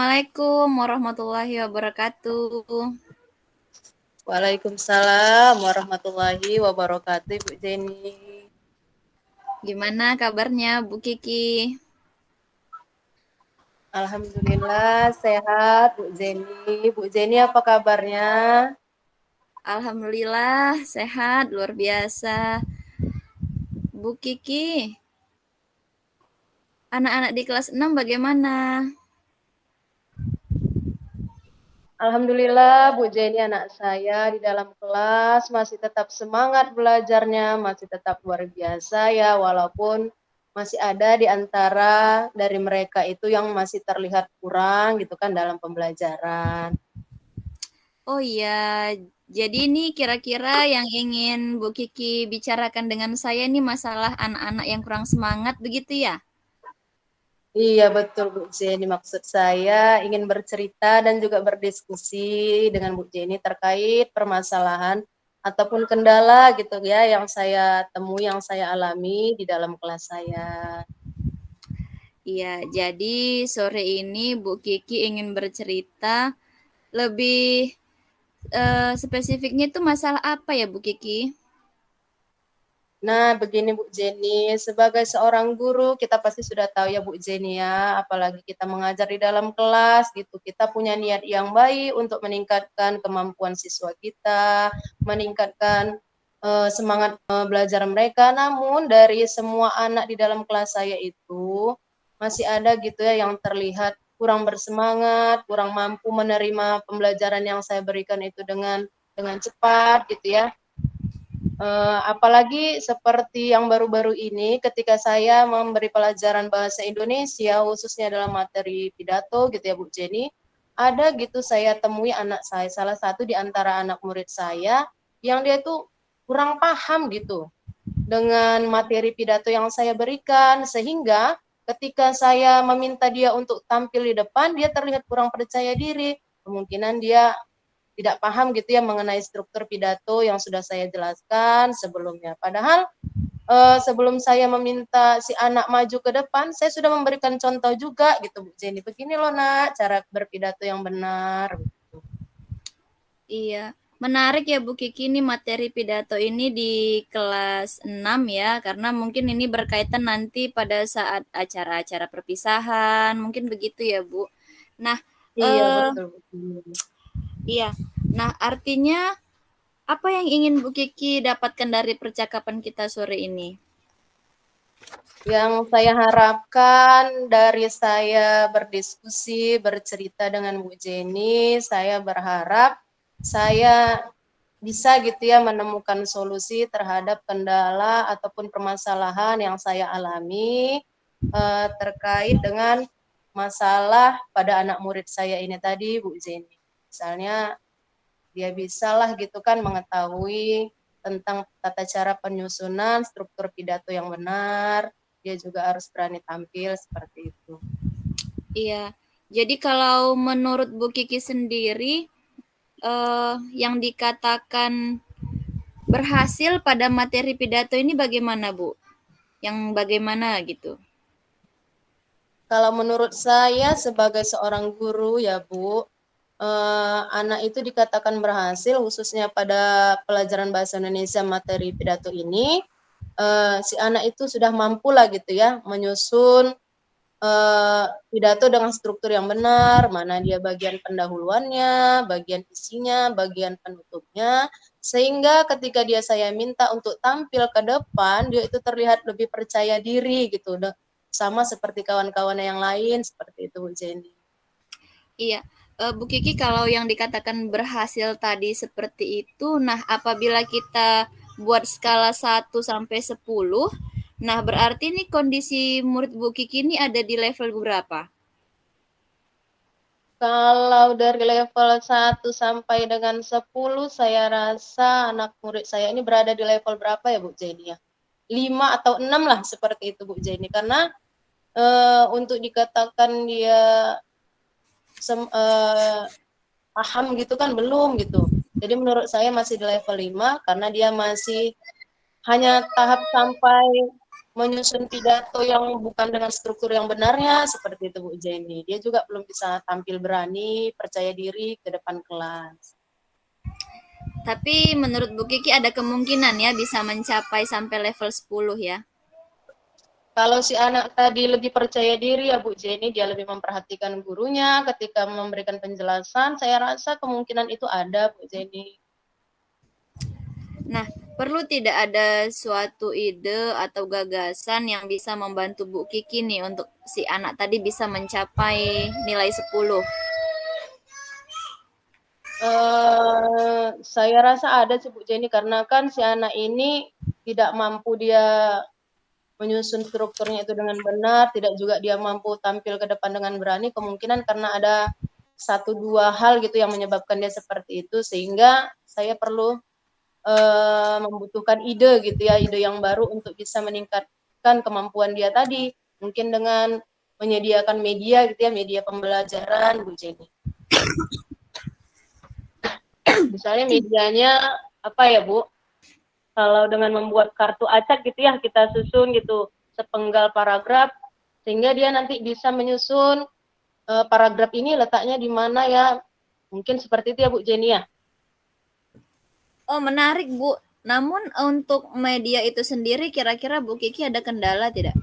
Assalamualaikum warahmatullahi wabarakatuh. Waalaikumsalam warahmatullahi wabarakatuh, Ibu Jenny. Gimana kabarnya Bu Kiki? Alhamdulillah sehat, Bu Jenny. Bu Jenny apa kabarnya? Alhamdulillah sehat luar biasa. Bu Kiki, anak-anak di kelas 6 bagaimana? Alhamdulillah, Bu Jenny, anak saya di dalam kelas masih tetap semangat belajarnya, masih tetap luar biasa ya, walaupun masih ada di antara dari mereka itu yang masih terlihat kurang gitu kan dalam pembelajaran. Oh iya, jadi ini kira-kira yang ingin Bu Kiki bicarakan dengan saya ini masalah anak-anak yang kurang semangat begitu ya? Iya betul Bu Jenny, maksud saya ingin bercerita dan juga berdiskusi dengan Bu Jenny terkait permasalahan ataupun kendala gitu ya yang saya temui, yang saya alami di dalam kelas saya. Iya, jadi sore ini Bu Kiki ingin bercerita lebih spesifiknya itu masalah apa ya Bu Kiki? Nah, begini Bu Jenny, sebagai seorang guru kita pasti sudah tahu ya Bu Jenny ya, apalagi kita mengajar di dalam kelas gitu, kita punya niat yang baik untuk meningkatkan kemampuan siswa kita, meningkatkan semangat belajar mereka. Namun dari semua anak di dalam kelas saya itu masih ada gitu ya yang terlihat kurang bersemangat, kurang mampu menerima pembelajaran yang saya berikan itu dengan cepat gitu ya. Apalagi seperti yang baru-baru ini ketika saya memberi pelajaran bahasa Indonesia khususnya dalam materi pidato gitu ya Bu Jenny, ada gitu saya temui anak saya, salah satu di antara anak murid saya yang dia tuh kurang paham gitu dengan materi pidato yang saya berikan, sehingga ketika saya meminta dia untuk tampil di depan dia terlihat kurang percaya diri, kemungkinan dia tidak paham gitu ya mengenai struktur pidato yang sudah saya jelaskan sebelumnya. Padahal sebelum saya meminta si anak maju ke depan, saya sudah memberikan contoh juga gitu Bu Jenny. Begini loh nak, cara berpidato yang benar. Iya, menarik ya Bu Kiki ini materi pidato ini di kelas 6 ya, karena mungkin ini berkaitan nanti pada saat acara-acara perpisahan, mungkin begitu ya Bu. Nah, Iya eh betul Bu Jenny. iya. Nah, artinya apa yang ingin Bu Kiki dapatkan dari percakapan kita sore ini? Yang saya harapkan dari saya berdiskusi, bercerita dengan Bu Jenny, saya berharap saya bisa gitu ya menemukan solusi terhadap kendala ataupun permasalahan yang saya alami terkait dengan masalah pada anak murid saya ini tadi Bu Jenny. Misalnya dia bisalah gitu kan mengetahui tentang tata cara penyusunan struktur pidato yang benar, dia juga harus berani tampil seperti itu. Iya. Jadi kalau menurut Bu Kiki sendiri yang dikatakan berhasil pada materi pidato ini bagaimana, Bu? Yang bagaimana gitu? Kalau menurut saya sebagai seorang guru ya Bu, anak itu dikatakan berhasil khususnya pada pelajaran bahasa Indonesia materi pidato ini, si anak itu sudah mampu lah gitu ya menyusun pidato dengan struktur yang benar, mana dia bagian pendahuluannya, bagian isinya, bagian penutupnya, sehingga ketika saya minta untuk tampil ke depan, dia itu terlihat lebih percaya diri gitu, sama seperti kawan-kawan yang lain, seperti itu Bu Jenny. Iya, Bu Kiki kalau yang dikatakan berhasil tadi seperti itu, nah apabila kita buat skala 1 sampai 10, nah berarti ini kondisi murid Bu Kiki ini ada di level berapa? Kalau dari level 1 sampai dengan 10, saya rasa anak murid saya ini berada di level berapa ya Bu Jenny ya? 5 atau 6 lah seperti itu Bu Jenny. Karena untuk dikatakan dia paham gitu kan belum gitu. Jadi menurut saya masih di level 5 karena dia masih hanya tahap sampai menyusun pidato yang bukan dengan struktur yang benarnya, seperti itu Bu Jenny. Dia juga belum bisa tampil berani, percaya diri ke depan kelas. Tapi menurut Bu Kiki ada kemungkinan ya bisa mencapai sampai level 10 ya. Kalau si anak tadi lebih percaya diri ya Bu Jenny, dia lebih memperhatikan gurunya ketika memberikan penjelasan, saya rasa kemungkinan itu ada Bu Jenny. Nah, perlu tidak ada suatu ide atau gagasan yang bisa membantu Bu Kiki nih untuk si anak tadi bisa mencapai nilai 10? Saya rasa ada sih Bu Jenny, karena kan si anak ini tidak mampu dia menyusun strukturnya itu dengan benar, tidak juga dia mampu tampil ke depan dengan berani, kemungkinan karena ada satu dua hal gitu yang menyebabkan dia seperti itu, sehingga saya perlu membutuhkan ide gitu ya, ide yang baru untuk bisa meningkatkan kemampuan dia tadi, mungkin dengan menyediakan media gitu ya, media pembelajaran Bu Jenny. Misalnya medianya apa ya Bu? Kalau dengan membuat kartu acak gitu ya, kita susun gitu sepenggal paragraf, sehingga dia nanti bisa menyusun paragraf ini letaknya di mana ya, mungkin seperti itu ya Bu Jenny ya. Oh, menarik Bu. Namun untuk media itu sendiri kira-kira Bu Kiki ada kendala tidak?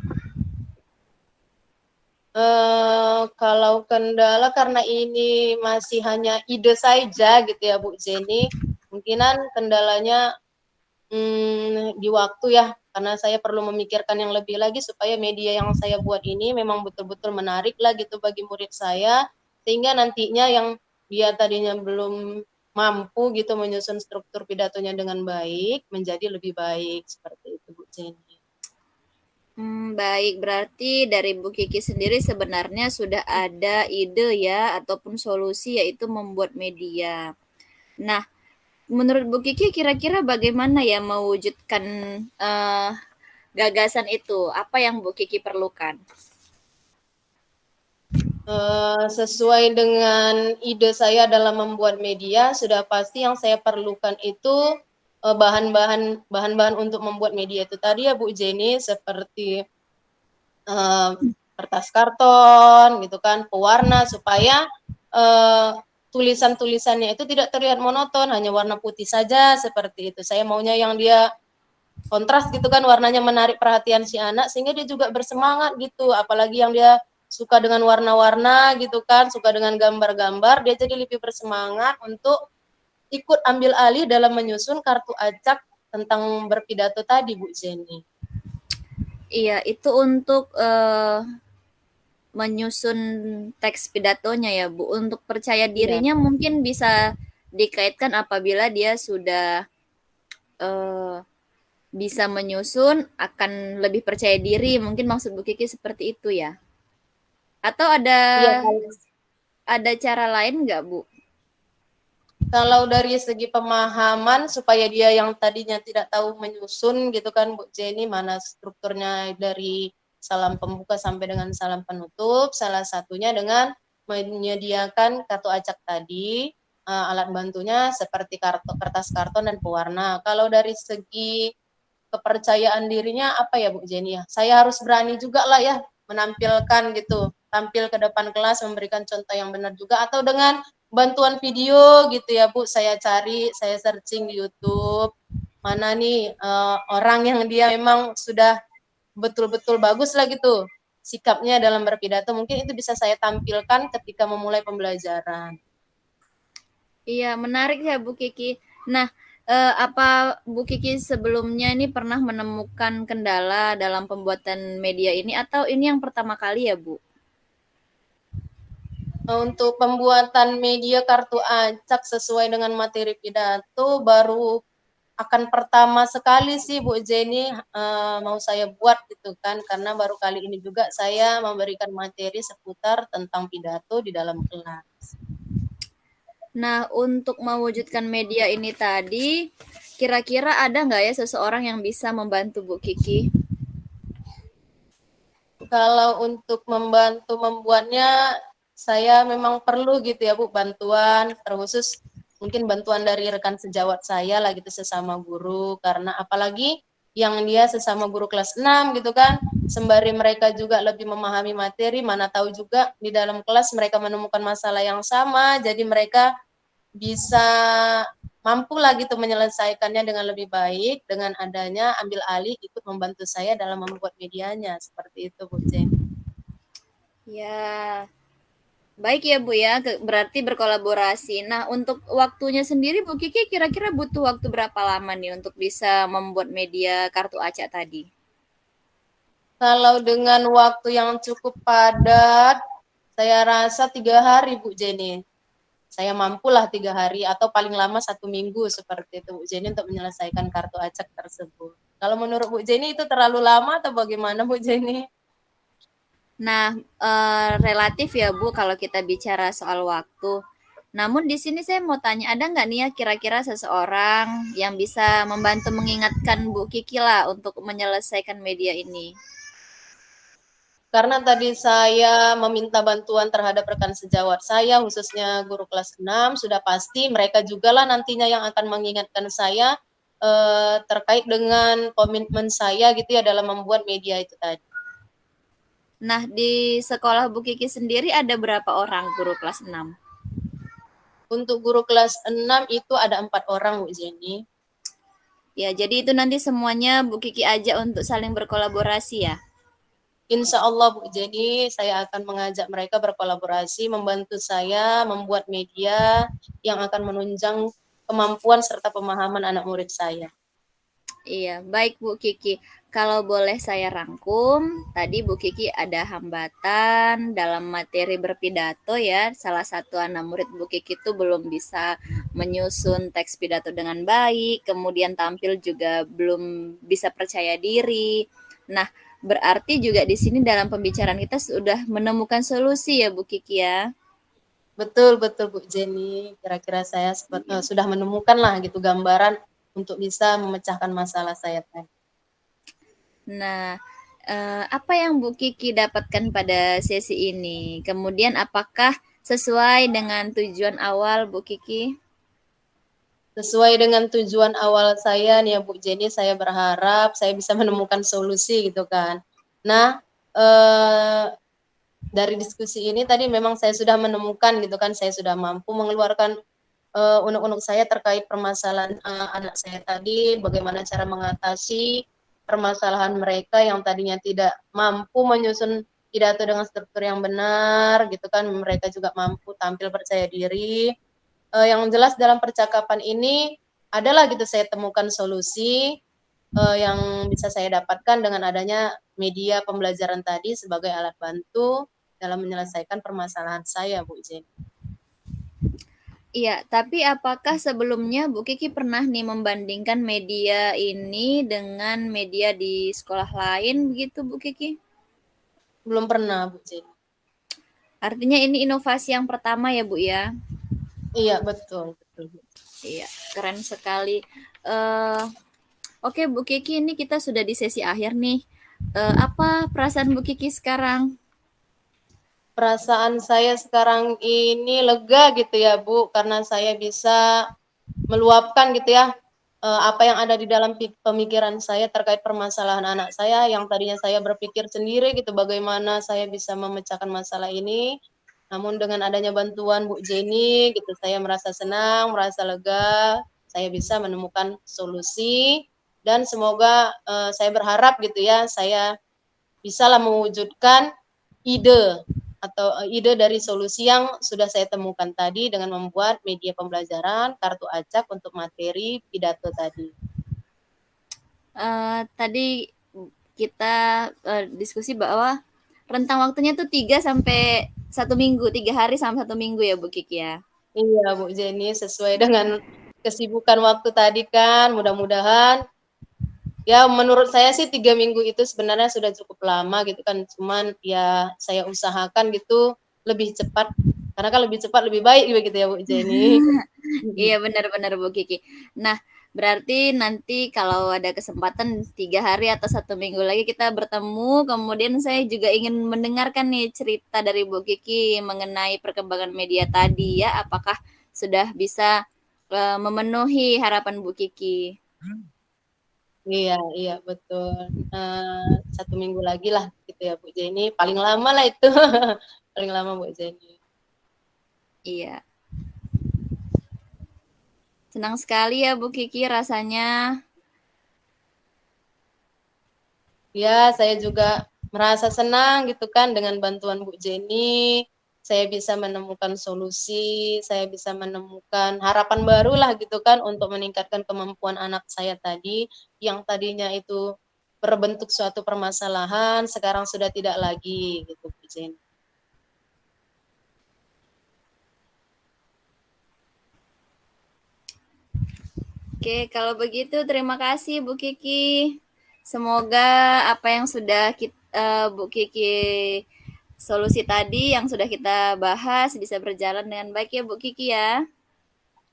Kalau kendala karena ini masih hanya ide saja gitu ya Bu Jenny, mungkinan kendalanya di waktu ya, karena saya perlu memikirkan yang lebih lagi supaya media yang saya buat ini memang betul-betul menarik lah gitu bagi murid saya, sehingga nantinya yang dia tadinya belum mampu gitu menyusun struktur pidatonya dengan baik, menjadi lebih baik, seperti itu Bu Jenny. Baik, berarti dari Bu Kiki sendiri sebenarnya sudah ada ide ya ataupun solusi yaitu membuat media. Nah, menurut Bu Kiki kira-kira bagaimana ya mewujudkan uh, gagasan itu? Apa yang Bu Kiki perlukan? Sesuai dengan ide saya dalam membuat media, sudah pasti yang saya perlukan itu bahan-bahan untuk membuat media itu tadi ya Bu Jenny, seperti kertas karton gitu kan, pewarna, supaya tulisan-tulisannya itu tidak terlihat monoton, hanya warna putih saja, seperti itu. Saya maunya yang dia kontras gitu kan, warnanya menarik perhatian si anak sehingga dia juga bersemangat gitu, apalagi yang dia suka dengan warna-warna gitu kan, suka dengan gambar-gambar, dia jadi lebih bersemangat untuk ikut ambil alih dalam menyusun kartu acak tentang berpidato tadi Bu Jenny. Iya, itu untuk menyusun teks pidatonya ya Bu. Untuk percaya Iya. dirinya mungkin bisa dikaitkan apabila dia sudah uh, bisa menyusun akan lebih percaya diri. Mungkin maksud Bu Kiki seperti itu ya. Atau Iya, ada cara lain nggak Bu? kalau dari segi pemahaman supaya dia yang tadinya tidak tahu menyusun gitu kan Bu Jenny, mana strukturnya dari salam pembuka sampai dengan salam penutup, salah satunya dengan menyediakan kartu acak tadi, alat bantunya seperti kertas karton dan pewarna. Kalau dari segi kepercayaan dirinya apa ya Bu Jenny ya, saya harus berani juga lah ya menampilkan gitu, tampil ke depan kelas memberikan contoh yang benar juga, atau dengan bantuan video gitu ya Bu, saya cari, saya searching di YouTube mana nih orang yang dia memang sudah betul-betul bagus lah gitu sikapnya dalam berpidato, mungkin itu bisa saya tampilkan ketika memulai pembelajaran. Iya, menarik ya Bu Kiki. Nah, apa Bu Kiki sebelumnya ini pernah menemukan kendala dalam pembuatan media ini atau ini yang pertama kali ya Bu? Untuk pembuatan media kartu acak sesuai dengan materi pidato baru akan pertama sekali sih Bu Jenny mau saya buat gitu kan, karena baru kali ini juga saya memberikan materi seputar tentang pidato di dalam kelas. Nah, untuk mewujudkan media ini tadi, kira-kira ada nggak ya seseorang yang bisa membantu Bu Kiki? Kalau untuk membantu membuatnya, saya memang perlu gitu ya Bu, bantuan, terkhusus mungkin bantuan dari rekan sejawat saya lah gitu, sesama guru, karena apalagi yang dia sesama guru kelas 6 gitu kan, sembari mereka juga lebih memahami materi, mana tahu juga di dalam kelas mereka menemukan masalah yang sama, jadi mereka bisa mampu lah gitu menyelesaikannya dengan lebih baik dengan adanya ambil alih ikut membantu saya dalam membuat medianya, seperti itu Bu Jen. Ya, baik ya Bu ya, berarti berkolaborasi. Nah, untuk waktunya sendiri Bu Kiki kira-kira butuh waktu berapa lama nih untuk bisa membuat media kartu acak tadi? Kalau dengan waktu yang cukup padat, saya rasa 3 hari Bu Jenny. Saya mampulah 3 hari atau paling lama 1 minggu seperti itu Bu Jenny untuk menyelesaikan kartu acak tersebut. Kalau menurut Bu Jenny itu terlalu lama atau bagaimana Bu Jenny? Nah, relatif ya Bu kalau kita bicara soal waktu. Namun di sini saya mau tanya, ada nggak nih ya kira-kira seseorang yang bisa membantu mengingatkan Bu Kiki lah untuk menyelesaikan media ini? Karena tadi saya meminta bantuan terhadap rekan sejawat saya, khususnya guru kelas 6, sudah pasti mereka juga lah nantinya yang akan mengingatkan saya terkait dengan komitmen saya gitu ya dalam membuat media itu tadi. Nah, di sekolah Bu Kiki sendiri ada berapa orang guru kelas 6? Untuk guru kelas 6 itu ada 4 orang Bu Jenny. Ya, jadi itu nanti semuanya Bu Kiki ajak untuk saling berkolaborasi ya? Insya Allah Bu Jenny, saya akan mengajak mereka berkolaborasi, membantu saya membuat media yang akan menunjang kemampuan serta pemahaman anak murid saya. Iya, baik Bu Kiki. Kalau boleh saya rangkum, tadi Bu Kiki ada hambatan dalam materi berpidato ya. Salah satu anak murid Bu Kiki itu belum bisa menyusun teks pidato dengan baik, kemudian tampil juga belum bisa percaya diri. Nah, berarti juga di sini dalam pembicaraan kita sudah menemukan solusi ya Bu Kiki ya. Betul, betul Bu Jenny. Kira-kira saya sudah menemukan lah gitu gambaran untuk bisa memecahkan masalah saya tadi. Nah, apa yang Bu Kiki dapatkan pada sesi ini? Kemudian apakah sesuai dengan tujuan awal Bu Kiki? Sesuai dengan tujuan awal saya nih ya Bu Jenny, saya berharap saya bisa menemukan solusi gitu kan. Nah, dari diskusi ini tadi memang saya sudah menemukan gitu kan, saya sudah mampu mengeluarkan unek-unek saya terkait permasalahan anak saya tadi, bagaimana cara mengatasi permasalahan mereka yang tadinya tidak mampu menyusun pidato dengan struktur yang benar, gitu kan, mereka juga mampu tampil percaya diri. Yang jelas dalam percakapan ini adalah gitu saya temukan solusi yang bisa saya dapatkan dengan adanya media pembelajaran tadi sebagai alat bantu dalam menyelesaikan permasalahan saya, Bu Jen. Iya, tapi apakah sebelumnya Bu Kiki pernah nih membandingkan media ini dengan media di sekolah lain begitu Bu Kiki? Belum pernah, Bu Jen. Artinya ini inovasi yang pertama ya Bu ya? Iya, betul, betul. Iya, keren sekali. Eh, Oke Bu Kiki, ini kita sudah di sesi akhir nih. Apa perasaan Bu Kiki sekarang? Perasaan saya sekarang ini lega gitu ya Bu, karena saya bisa meluapkan gitu ya apa yang ada di dalam pemikiran saya terkait permasalahan anak saya yang tadinya saya berpikir sendiri gitu bagaimana saya bisa memecahkan masalah ini. Namun dengan adanya bantuan Bu Jenny gitu saya merasa senang, merasa lega, saya bisa menemukan solusi dan semoga saya berharap gitu ya saya bisalah mewujudkan ide atau ide dari solusi yang sudah saya temukan tadi dengan membuat media pembelajaran kartu acak untuk materi pidato tadi. Tadi kita diskusi bahwa rentang waktunya tuh 3 sampai 1 minggu, 3 hari sampai 1 minggu ya Bu Kiki ya. Iya Bu Jenny, sesuai dengan kesibukan waktu tadi kan, mudah-mudahan ya menurut saya sih 3 minggu itu sebenarnya sudah cukup lama gitu kan, cuman ya saya usahakan gitu lebih cepat, karena kan lebih cepat lebih baik begitu ya Bu Jenny. Iya benar-benar Bu Kiki. Nah, berarti nanti kalau ada kesempatan 3 hari atau 1 minggu lagi kita bertemu, kemudian saya juga ingin mendengarkan nih cerita dari Bu Kiki mengenai perkembangan media tadi ya, apakah sudah bisa memenuhi harapan Bu Kiki? Iya, iya betul. 1 minggu lagi lah gitu ya Bu Jenny. Paling lama lah itu. Paling lama Bu Jenny. Iya. Senang sekali ya Bu Kiki rasanya. Ya, saya juga merasa senang gitu kan dengan bantuan Bu Jenny. Saya bisa menemukan solusi, saya bisa menemukan harapan baru lah gitu kan untuk meningkatkan kemampuan anak saya tadi yang tadinya itu berbentuk suatu permasalahan, sekarang sudah tidak lagi gitu Bu Jenny. Oke, kalau begitu terima kasih Bu Kiki. Semoga apa yang sudah Bu Kiki solusi tadi yang sudah kita bahas bisa berjalan dengan baik ya Bu Kiki ya.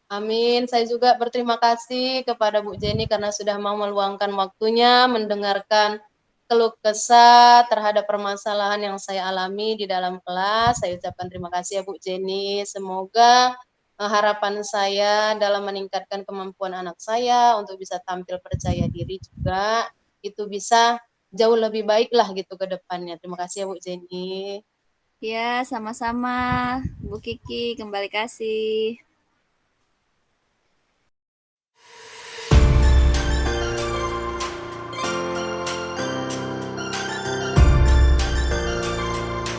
Amin. Saya juga berterima kasih kepada Bu Jenny karena sudah mau meluangkan waktunya mendengarkan keluh kesah terhadap permasalahan yang saya alami di dalam kelas. Saya ucapkan terima kasih ya Bu Jenny. Semoga harapan saya dalam meningkatkan kemampuan anak saya untuk bisa tampil percaya diri juga itu bisa jauh lebih baik lah gitu ke depannya. Terima kasih ya Bu Jenny. Ya, sama-sama Bu Kiki, kembali kasih.